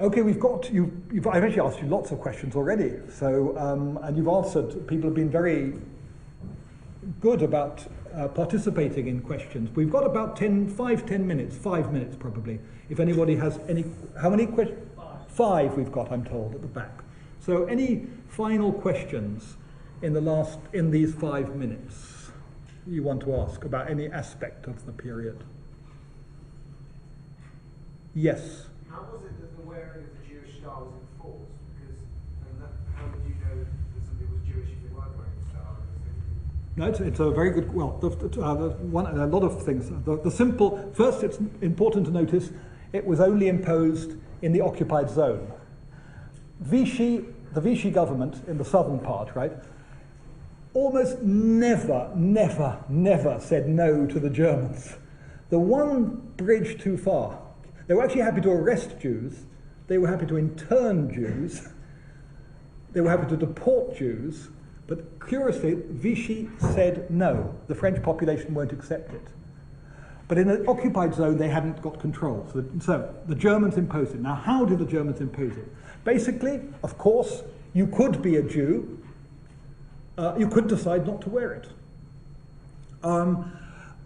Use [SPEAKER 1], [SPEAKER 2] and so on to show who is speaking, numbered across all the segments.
[SPEAKER 1] Okay, I've actually asked you lots of questions already. So, and you've answered. People have been very good about participating in questions. We've got about 5 minutes probably. If anybody has any, how many questions? 5 we've got, I'm told, at the back. So any final questions in these 5 minutes you want to ask about any aspect of the period? Yes?
[SPEAKER 2] How was it that the wearing of the Jewish star was enforced? How would you know that somebody was Jewish if they weren't wearing the star?
[SPEAKER 1] No, it's a very good, well, a lot of things. First it's important to notice it was only imposed in the occupied zone. The Vichy government in the southern part, right, almost never said no to the Germans. The one bridge too far. They were actually happy to arrest Jews, they were happy to intern Jews, they were happy to deport Jews, but curiously, Vichy said no, the French population won't accept it. But in the occupied zone, they hadn't got control. So the Germans imposed it. Now, how did the Germans impose it? Basically, of course, you could be a Jew, you could decide not to wear it.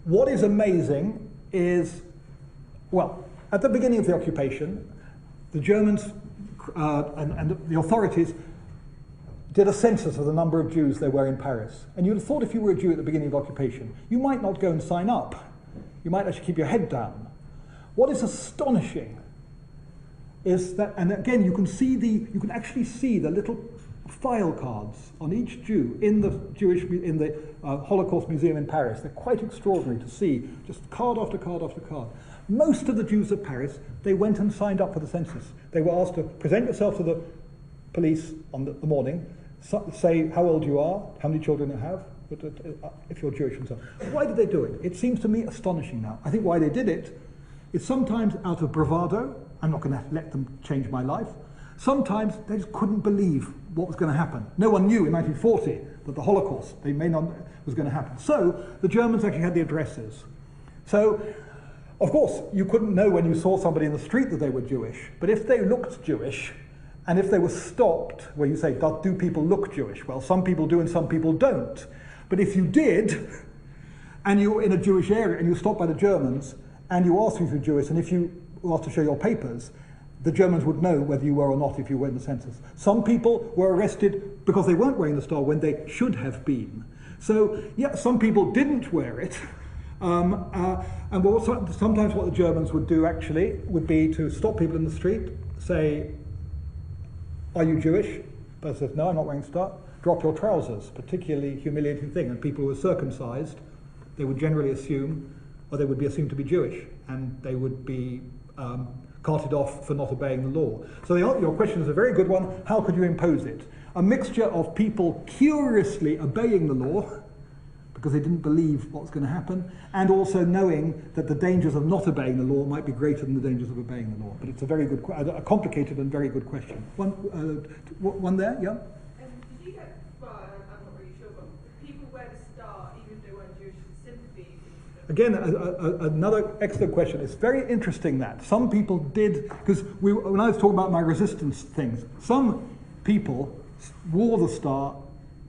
[SPEAKER 1] What is amazing is, well, at the beginning of the occupation, the Germans and the authorities did a census of the number of Jews there were in Paris. And you'd have thought if you were a Jew at the beginning of occupation, you might not go and sign up. You might actually keep your head down. What is astonishing is that, and again, you can actually see the little file cards on each Jew in the Holocaust Museum in Paris. They're quite extraordinary to see, just card after card after card. Most of the Jews of Paris, they went and signed up for the census. They were asked to present yourself to the police on the morning, say how old you are, how many children you have, if you're Jewish and so on. Why did they do it? It seems to me astonishing now. I think why they did it is sometimes out of bravado. I'm not going to let them change my life. Sometimes they just couldn't believe what was going to happen. No one knew in 1940 that the Holocaust was going to happen. So the Germans actually had the addresses. So, of course, you couldn't know when you saw somebody in the street that they were Jewish. But if they looked Jewish, and if they were stopped, where you say, do people look Jewish? Well, some people do and some people don't. But if you did, and you were in a Jewish area, and you were stopped by the Germans, and you asked if you were Jewish, and if you were asked to show your papers, the Germans would know whether you were or not if you were in the census. Some people were arrested because they weren't wearing the star when they should have been. So, yeah, some people didn't wear it. Sometimes what the Germans would do, actually, would be to stop people in the street, say, are you Jewish? The person says, no, I'm not wearing a star. Drop your trousers, particularly humiliating thing. And people who were circumcised, they would generally assume, or they would be assumed to be Jewish, and they would be carted off for not obeying the law. So your question is a very good one. How could you impose it? A mixture of people curiously obeying the law, because they didn't believe what was going to happen, and also knowing that the dangers of not obeying the law might be greater than the dangers of obeying the law. But it's a very good, a complicated and very good question. One there, yeah?
[SPEAKER 3] Did you get, well, I'm not really sure, but people wear the star even if they weren't Jewish for sympathy?
[SPEAKER 1] Again, another excellent question. It's very interesting that some people did, because when I was talking about my resistance things, some people wore the star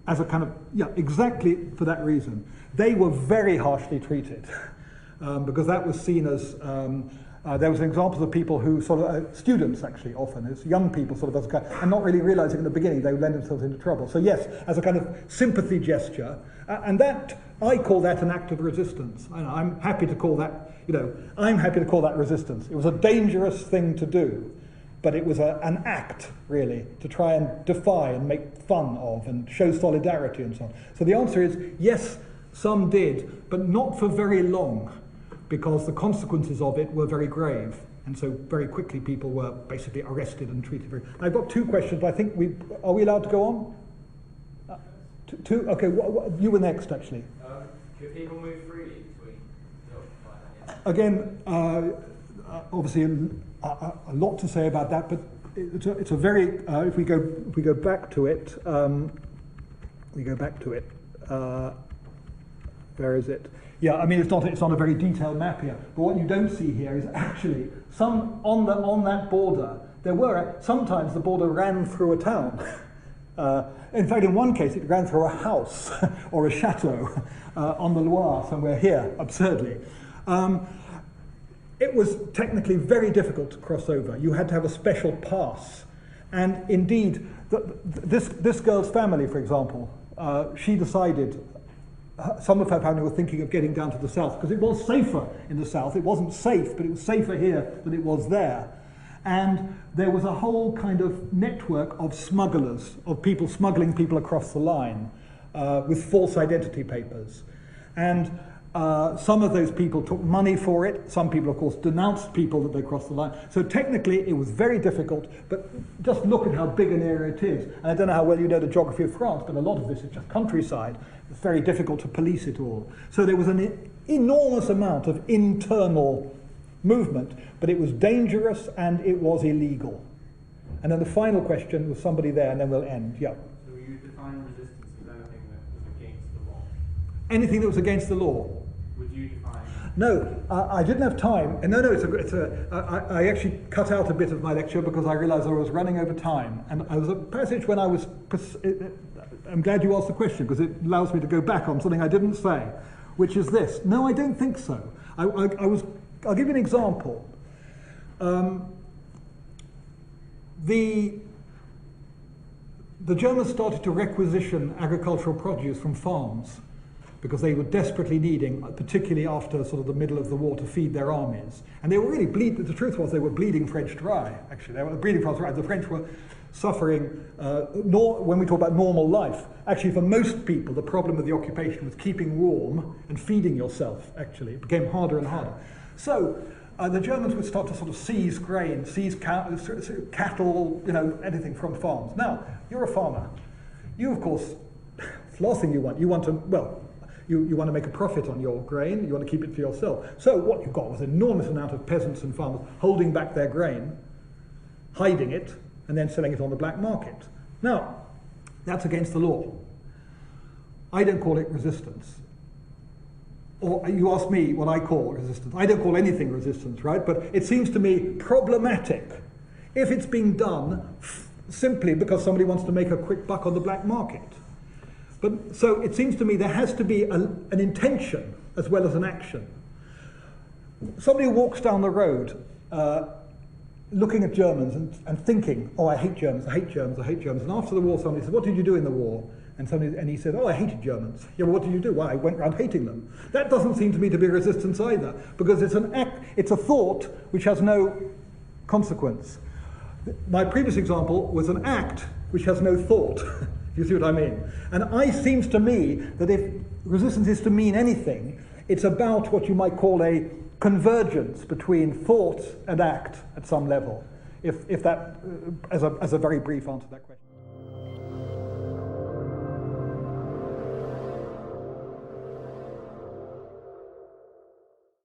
[SPEAKER 1] as a kind of, exactly for that reason. They were very harshly treated because that was seen as, there was examples of people who sort of, students actually often, as young people sort of, as a kind, and not really realizing in the beginning they would lend themselves into trouble. So yes, as a kind of sympathy gesture, and that, I call that an act of resistance. I'm happy to call that, I'm happy to call that resistance. It was a dangerous thing to do, but it was an act, really, to try and defy and make fun of and show solidarity and so on. So the answer is, yes, some did, but not for very long, because the consequences of it were very grave. And so very quickly people were basically arrested and treated very... I've got 2 questions, but I think are we allowed to go on? 2? Okay, you were next, actually.
[SPEAKER 4] Could people move freely between the occupied
[SPEAKER 1] Again, obviously a lot to say about that, but it's a very if we go back to it, where is it? Yeah, I mean it's not a very detailed map here, but what you don't see here is actually some on that border there were, sometimes the border ran through a town. In fact, in one case, it ran through a house or a chateau on the Loire, somewhere here, absurdly. It was technically very difficult to cross over. You had to have a special pass. And indeed, this girl's family, for example, she decided, some of her family were thinking of getting down to the south, because it was safer in the south. It wasn't safe, but it was safer here than it was there. And there was a whole kind of network of smugglers, of people smuggling people across the line with false identity papers. And some of those people took money for it. Some people, of course, denounced people that they crossed the line. So technically, it was very difficult, but just look at how big an area it is. And I don't know how well you know the geography of France, but a lot of this is just countryside. It's very difficult to police it all. So there was an enormous amount of internal movement, but it was dangerous and it was illegal. And then the final question was somebody there, and then we'll end. Yeah.
[SPEAKER 4] So you define resistance as anything that was against the law?
[SPEAKER 1] Anything that was against the law.
[SPEAKER 4] Would you define?
[SPEAKER 1] No, I didn't have time. I actually cut out a bit of my lecture because I realized I was running over time. And I was a passage when I was, I'm glad you asked the question because it allows me to go back on something I didn't say, which is this. No, I don't think so. I'll give you an example. The Germans started to requisition agricultural produce from farms because they were desperately needing, particularly after sort of the middle of the war, to feed their armies. And they were really the truth was they were bleeding French dry, actually. They were bleeding France dry. The French were suffering, when we talk about normal life, actually for most people the problem with the occupation was keeping warm and feeding yourself, actually. It became harder and harder. So the Germans would start to sort of seize grain, seize cattle, anything from farms. Now, you're a farmer. You, of course, the last thing you want you want to make a profit on your grain, you want to keep it for yourself. So what you got was an enormous amount of peasants and farmers holding back their grain, hiding it, and then selling it on the black market. Now, that's against the law. I don't call it resistance. Or you ask me what I call resistance. I don't call anything resistance, right? But it seems to me problematic if it's being done simply because somebody wants to make a quick buck on the black market. But so it seems to me there has to be an intention as well as an action. Somebody who walks down the road looking at Germans and thinking, oh, I hate Germans, I hate Germans, I hate Germans. And after the war, somebody said, what did you do in the war? And he said, oh, I hated Germans. Yeah, well, what did you do? Well, I went around hating them. That doesn't seem to me to be resistance either, because it's an act, it's a thought which has no consequence. My previous example was an act which has no thought. You see what I mean? And it seems to me that if resistance is to mean anything, it's about what you might call a convergence between thought and act at some level, if that, as a very brief answer to that question.